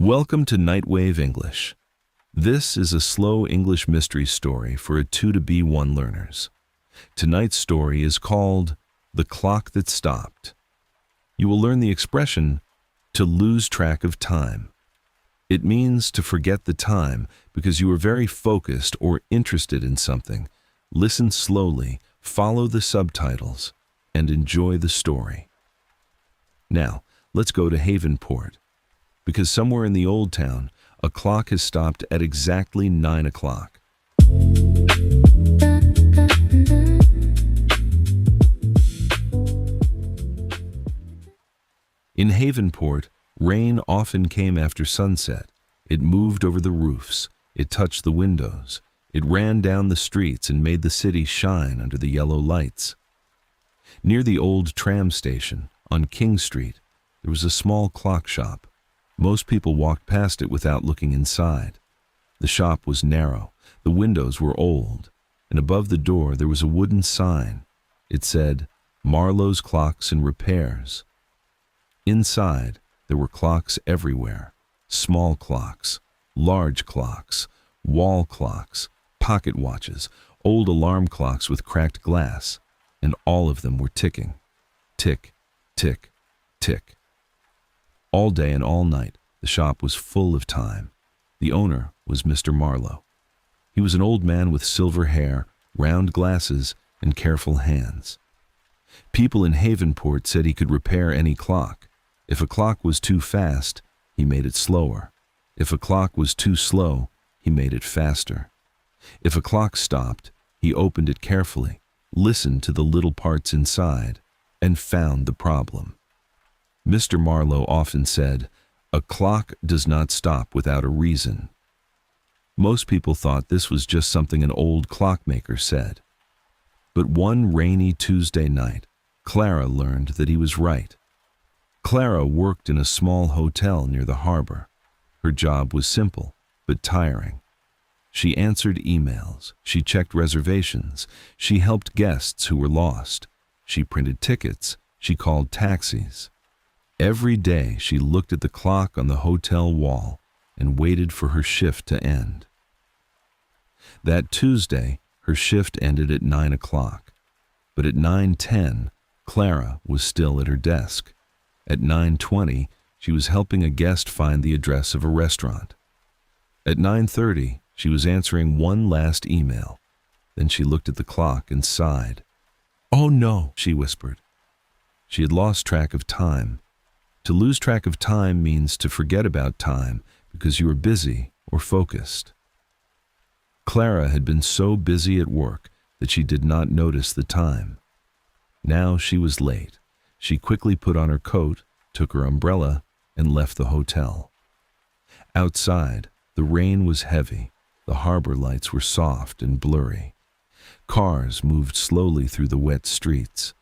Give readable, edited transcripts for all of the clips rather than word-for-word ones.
Welcome to Nightwave English. This is a slow English mystery story for A2-B1 learners. Tonight's story is called The Clock That Stopped. You will learn the expression, to lose track of time. It means to forget the time because you are very focused or interested in something. Listen slowly, follow the subtitles, and enjoy the story. Now, let's go to Havenport. Because somewhere in the old town, a clock has stopped at exactly 9 o'clock. In Havenport, rain often came after sunset. It moved over the roofs, it touched the windows, it ran down the streets and made the city shine under the yellow lights. Near the old tram station, on King Street, there was a small clock shop. Most people walked past it without looking inside. The shop was narrow, the windows were old, and above the door there was a wooden sign. It said, "Marlowe's Clocks and Repairs." Inside, there were clocks everywhere. Small clocks, large clocks, wall clocks, pocket watches, old alarm clocks with cracked glass, and all of them were ticking. Tick, tick, tick. All day and all night, the shop was full of time. The owner was Mr. Marlowe. He was an old man with silver hair, round glasses, and careful hands. People in Havenport said he could repair any clock. If a clock was too fast, he made it slower. If a clock was too slow, he made it faster. If a clock stopped, he opened it carefully, listened to the little parts inside, and found the problem. Mr. Marlowe often said, "A clock does not stop without a reason." Most people thought this was just something an old clockmaker said. But one rainy Tuesday night, Clara learned that he was right. Clara worked in a small hotel near the harbor. Her job was simple, but tiring. She answered emails, she checked reservations, she helped guests who were lost, she printed tickets, she called taxis. Every day she looked at the clock on the hotel wall and waited for her shift to end. That Tuesday, her shift ended at 9 o'clock. But at 9:10, Clara was still at her desk. At 9:20, she was helping a guest find the address of a restaurant. At 9:30, she was answering one last email. Then she looked at the clock and sighed. "Oh no," she whispered. She had lost track of time. To lose track of time means to forget about time because you are busy or focused. Clara had been so busy at work that she did not notice the time. Now she was late. She quickly put on her coat, took her umbrella, and left the hotel. Outside, the rain was heavy. The harbor lights were soft and blurry. Cars moved slowly through the wet streets.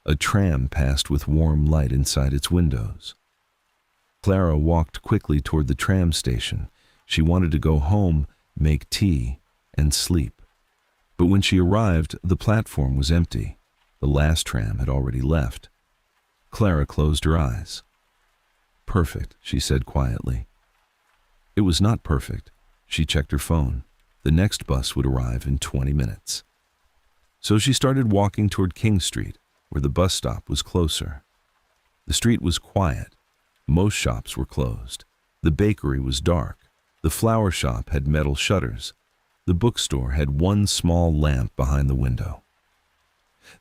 A tram passed with warm light inside its windows. Clara walked quickly toward the tram station. She wanted to go home, make tea, and sleep. But when she arrived, the platform was empty. The last tram had already left. Clara closed her eyes. "Perfect," she said quietly. It was not perfect. She checked her phone. The next bus would arrive in 20 minutes. So she started walking toward King Street, where the bus stop was closer. The street was quiet. Most shops were closed. The bakery was dark. The flower shop had metal shutters. The bookstore had one small lamp behind the window.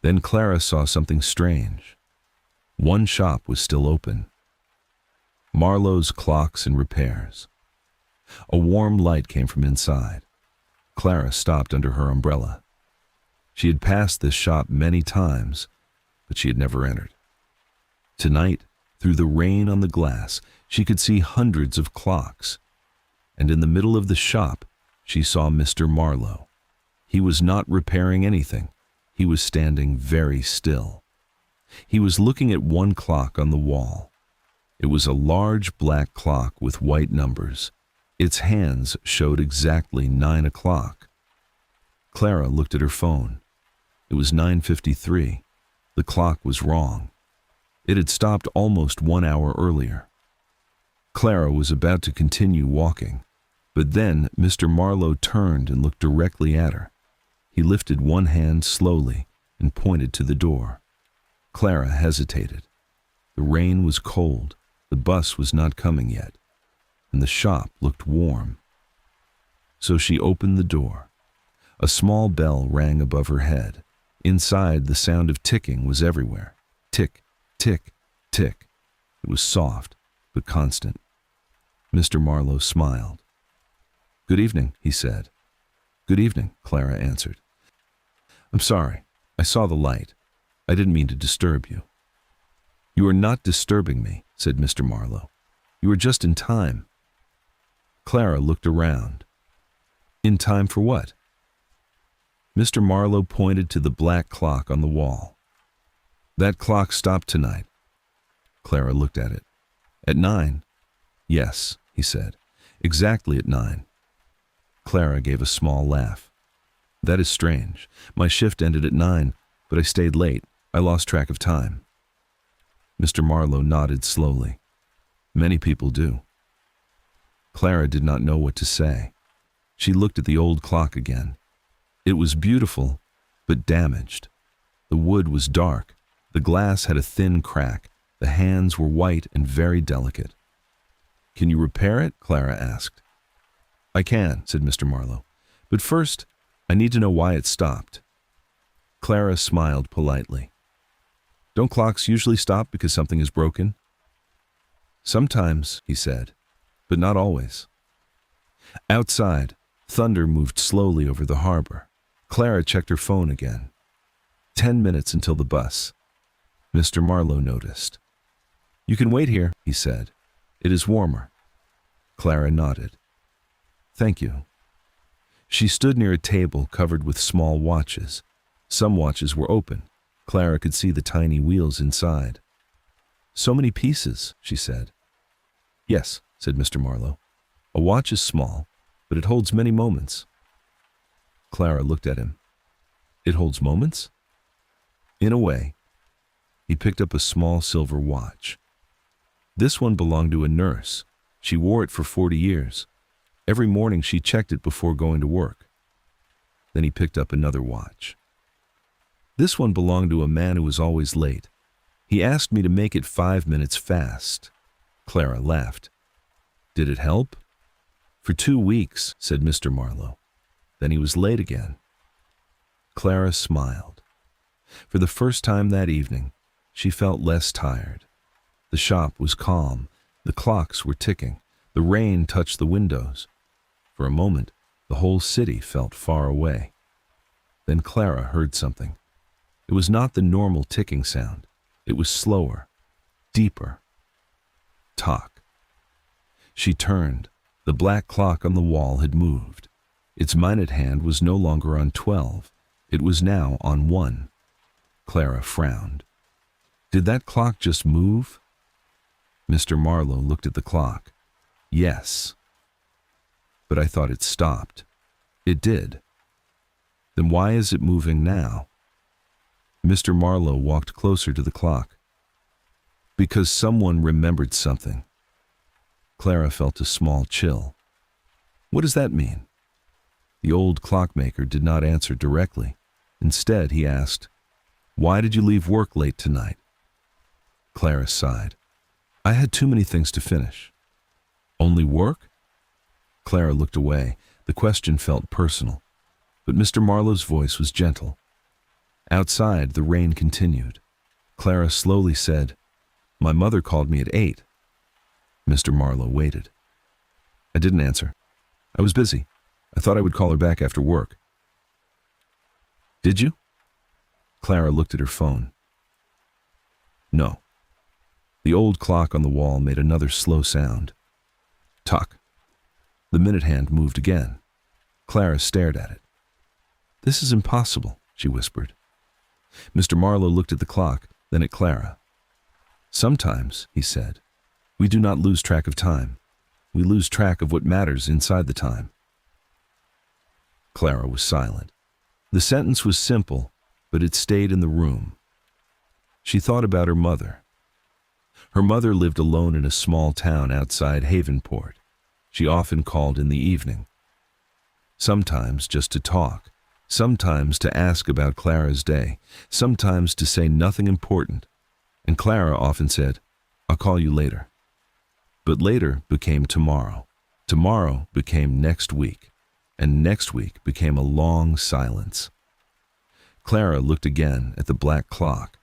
Then Clara saw something strange. One shop was still open. Marlowe's Clocks and Repairs. A warm light came from inside. Clara stopped under her umbrella. She had passed this shop many times, but she had never entered. Tonight, through the rain on the glass, she could see hundreds of clocks. And in the middle of the shop, she saw Mr. Marlowe. He was not repairing anything. He was standing very still. He was looking at one clock on the wall. It was a large black clock with white numbers. Its hands showed exactly 9 o'clock. Clara looked at her phone. It was 9:53. The clock was wrong. It had stopped almost 1 hour earlier. Clara was about to continue walking, but then Mr. Marlowe turned and looked directly at her. He lifted one hand slowly and pointed to the door. Clara hesitated. The rain was cold, the bus was not coming yet, and the shop looked warm. So she opened the door. A small bell rang above her head. Inside, the sound of ticking was everywhere. Tick, tick, tick. It was soft, but constant. Mr. Marlowe smiled. "Good evening," he said. "Good evening," Clara answered. "I'm sorry. I saw the light. I didn't mean to disturb you." "You are not disturbing me," said Mr. Marlowe. "You are just in time." Clara looked around. "In time for what?" Mr. Marlowe pointed to the black clock on the wall. "That clock stopped tonight." Clara looked at it. "At 9? "Yes," he said. "Exactly at 9. Clara gave a small laugh. "That is strange. My shift ended at 9, but I stayed late. I lost track of time." Mr. Marlowe nodded slowly. "Many people do." Clara did not know what to say. She looked at the old clock again. It was beautiful, but damaged. The wood was dark. The glass had a thin crack. The hands were white and very delicate. "Can you repair it?" Clara asked. "I can," said Mr. Marlowe. "But first, I need to know why it stopped." Clara smiled politely. "Don't clocks usually stop because something is broken?" "Sometimes," he said, "but not always." Outside, thunder moved slowly over the harbor. Clara checked her phone again. 10 minutes until the bus. Mr. Marlowe noticed. "You can wait here," he said. "It is warmer." Clara nodded. "Thank you." She stood near a table covered with small watches. Some watches were open. Clara could see the tiny wheels inside. "So many pieces," she said. "Yes," said Mr. Marlowe. "A watch is small, but it holds many moments." Clara looked at him. "It holds moments?" "In a way." He picked up a small silver watch. This one belonged to a nurse. She wore it for 40 years. Every morning she checked it before going to work. Then he picked up another watch. "This one belonged to a man who was always late. He asked me to make it 5 minutes fast." Clara laughed. "Did it help?" "For 2 weeks," said Mr. Marlowe. "Then he was late again." Clara smiled. For the first time that evening, she felt less tired. The shop was calm. The clocks were ticking. The rain touched the windows. For a moment, the whole city felt far away. Then Clara heard something. It was not the normal ticking sound. It was slower, deeper. Tock. She turned. The black clock on the wall had moved. Its minute hand was no longer on 12. It was now on 1. Clara frowned. Did that clock just move? Mr. Marlowe looked at the clock. Yes. But I thought it stopped. It did. Then why is it moving now? Mr. Marlowe walked closer to the clock. Because someone remembered something. Clara felt a small chill. What does that mean? The old clockmaker did not answer directly. Instead, he asked, "Why did you leave work late tonight?" Clara sighed. "I had too many things to finish." "Only work?" Clara looked away. The question felt personal. But Mr. Marlowe's voice was gentle. Outside, the rain continued. Clara slowly said, "My mother called me at 8. Mr. Marlowe waited. I didn't answer. I was busy. I thought I would call her back after work. Did you? Clara looked at her phone. No. The old clock on the wall made another slow sound. Tock. The minute hand moved again. Clara stared at it. This is impossible, she whispered. Mr. Marlowe looked at the clock, then at Clara. Sometimes, he said, we do not lose track of time. We lose track of what matters inside the time. Clara was silent. The sentence was simple, but it stayed in the room. She thought about her mother. Her mother lived alone in a small town outside Havenport. She often called in the evening, sometimes just to talk, sometimes to ask about Clara's day, sometimes to say nothing important, and Clara often said, "I'll call you later." But later became tomorrow, tomorrow became next week, and next week became a long silence. Clara looked again at the black clock.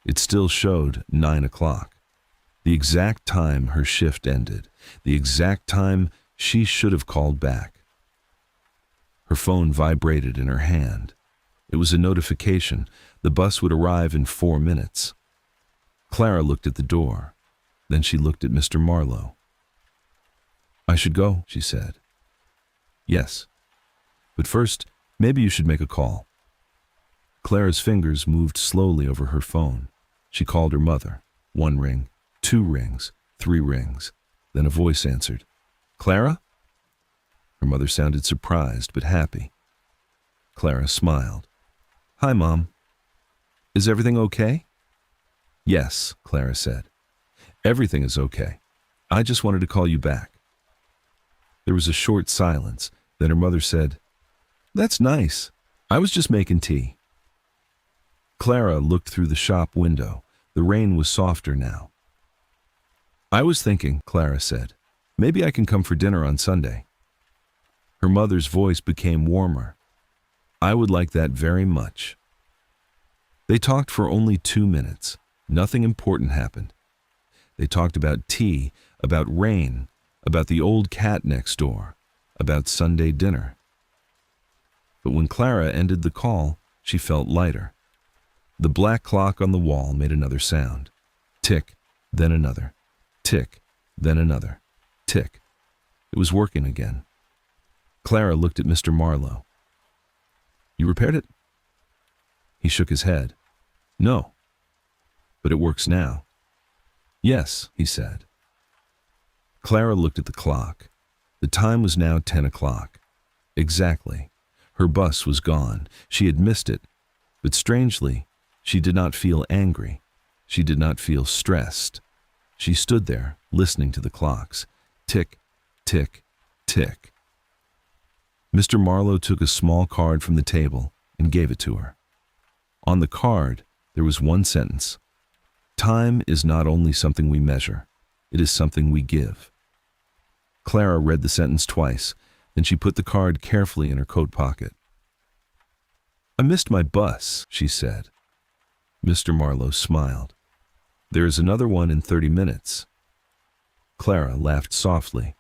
It still showed 9 o'clock. The exact time her shift ended, the exact time she should have called back. Her phone vibrated in her hand. It was a notification. The bus would arrive in 4 minutes. Clara looked at the door. Then she looked at Mr. Marlowe. "I should go," she said. "Yes. But first, maybe you should make a call." Clara's fingers moved slowly over her phone. She called her mother. 1 ring, 2 rings, 3 rings. Then a voice answered. "Clara?" Her mother sounded surprised but happy. Clara smiled. "Hi, Mom. Is everything okay?" "Yes," Clara said. "Everything is okay. I just wanted to call you back." There was a short silence. Then her mother said, "That's nice. I was just making tea." Clara looked through the shop window. The rain was softer now. "I was thinking," Clara said, "maybe I can come for dinner on Sunday." Her mother's voice became warmer. "I would like that very much." They talked for only 2 minutes. Nothing important happened. They talked about tea, about rain, about the old cat next door, about Sunday dinner. But when Clara ended the call, she felt lighter. The black clock on the wall made another sound. Tick, then another. Tick, then another. Tick. It was working again. Clara looked at Mr. Marlowe. "You repaired it?" He shook his head. "No. But it works now." "Yes," he said. Clara looked at the clock. The time was now 10 o'clock. Exactly. Her bus was gone. She had missed it. But strangely, she did not feel angry. She did not feel stressed. She stood there, listening to the clocks. Tick, tick, tick. Mr. Marlowe took a small card from the table and gave it to her. On the card, there was one sentence. "Time is not only something we measure, it is something we give." Clara read the sentence twice, then she put the card carefully in her coat pocket. "I missed my bus," she said. Mr. Marlowe smiled. "There is another one in 30 minutes. Clara laughed softly.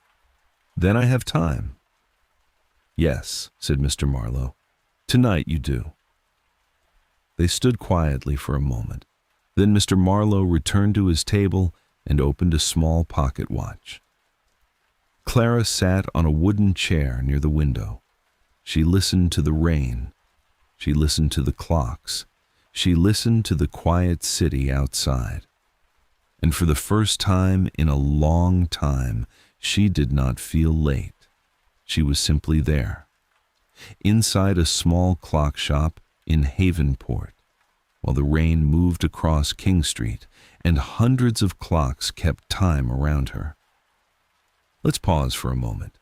"Then I have time." "Yes," said Mr. Marlowe. "Tonight you do." They stood quietly for a moment. Then Mr. Marlowe returned to his table and opened a small pocket watch. Clara sat on a wooden chair near the window. She listened to the rain. She listened to the clocks. She listened to the quiet city outside. And for the first time in a long time, she did not feel late. She was simply there, inside a small clock shop in Havenport, while the rain moved across King Street and hundreds of clocks kept time around her. Let's pause for a moment.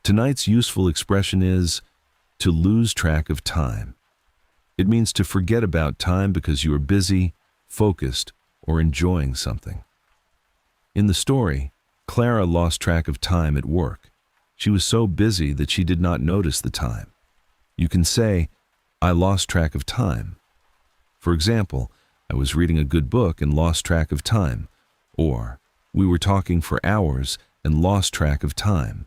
Tonight's useful expression is to lose track of time. It means to forget about time because you are busy, focused, or enjoying something. In the story, Clara lost track of time at work. She was so busy that she did not notice the time. You can say, "I lost track of time." For example, "I was reading a good book and lost track of time," or "We were talking for hours and lost track of time."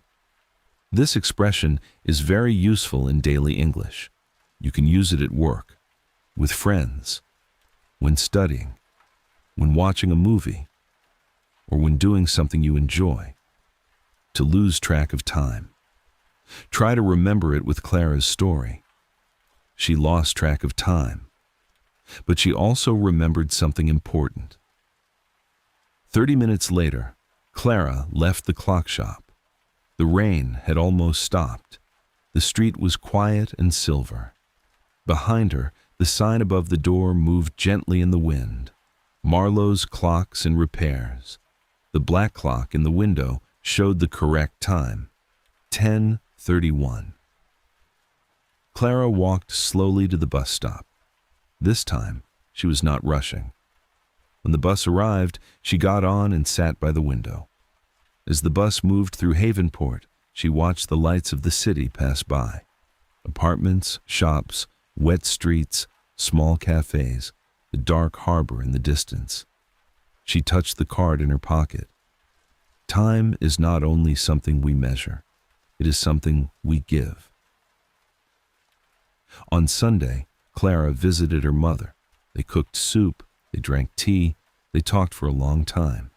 This expression is very useful in daily English. You can use it at work, with friends, when studying, when watching a movie, or when doing something you enjoy. To lose track of time. Try to remember it with Clara's story. She lost track of time, but she also remembered something important. 30 minutes later, Clara left the clock shop. The rain had almost stopped. The street was quiet and silver. Behind her, the sign above the door moved gently in the wind. Marlowe's clocks and repairs. The black clock in the window showed the correct time, 10:31. Clara walked slowly to the bus stop. This time, she was not rushing. When the bus arrived, she got on and sat by the window. As the bus moved through Havenport, she watched the lights of the city pass by. Apartments, shops, wet streets, small cafes, the dark harbor in the distance. She touched the card in her pocket. Time is not only something we measure, it is something we give. On Sunday, Clara visited her mother. They cooked soup, they drank tea, they talked for a long time.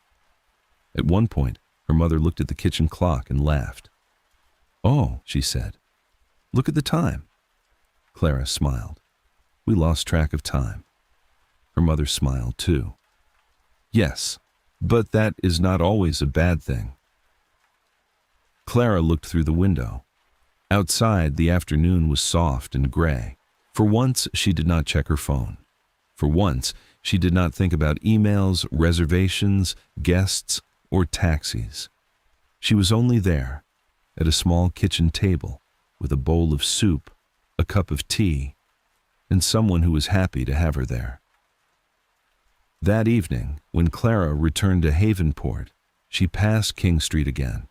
At one point, her mother looked at the kitchen clock and laughed. "Oh," she said, "look at the time." Clara smiled. "We lost track of time." Her mother smiled too. "Yes, but that is not always a bad thing." Clara looked through the window. Outside, the afternoon was soft and gray. For once, she did not check her phone. For once, she did not think about emails, reservations, guests, or taxis. She was only there, at a small kitchen table, with a bowl of soup, a cup of tea, and someone who was happy to have her there. That evening, when Clara returned to Havenport, she passed King Street again.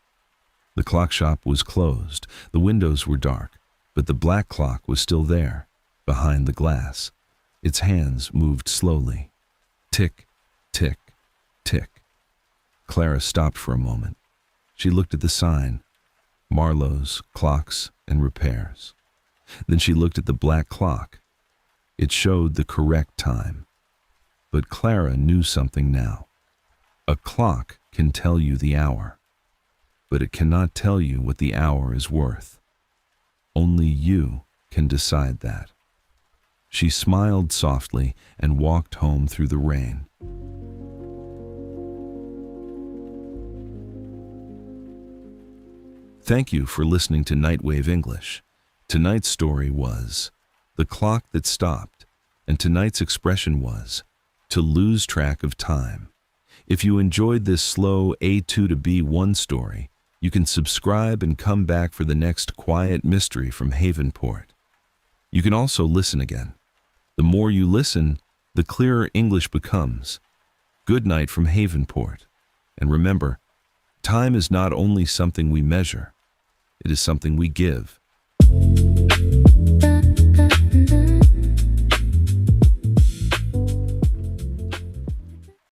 The clock shop was closed, the windows were dark, but the black clock was still there, behind the glass. Its hands moved slowly. Tick, tick, tick. Clara stopped for a moment. She looked at the sign, Marlowe's Clocks and Repairs. Then she looked at the black clock. It showed the correct time. But Clara knew something now. A clock can tell you the hour, but it cannot tell you what the hour is worth. Only you can decide that. She smiled softly and walked home through the rain. Thank you for listening to Nightwave English. Tonight's story was The Clock That Stopped, and tonight's expression was to lose track of time. If you enjoyed this slow A2-B1 story, you can subscribe and come back for the next quiet mystery from Havenport. You can also listen again. The more you listen, the clearer English becomes. Good night from Havenport. And remember, time is not only something we measure, it is something we give.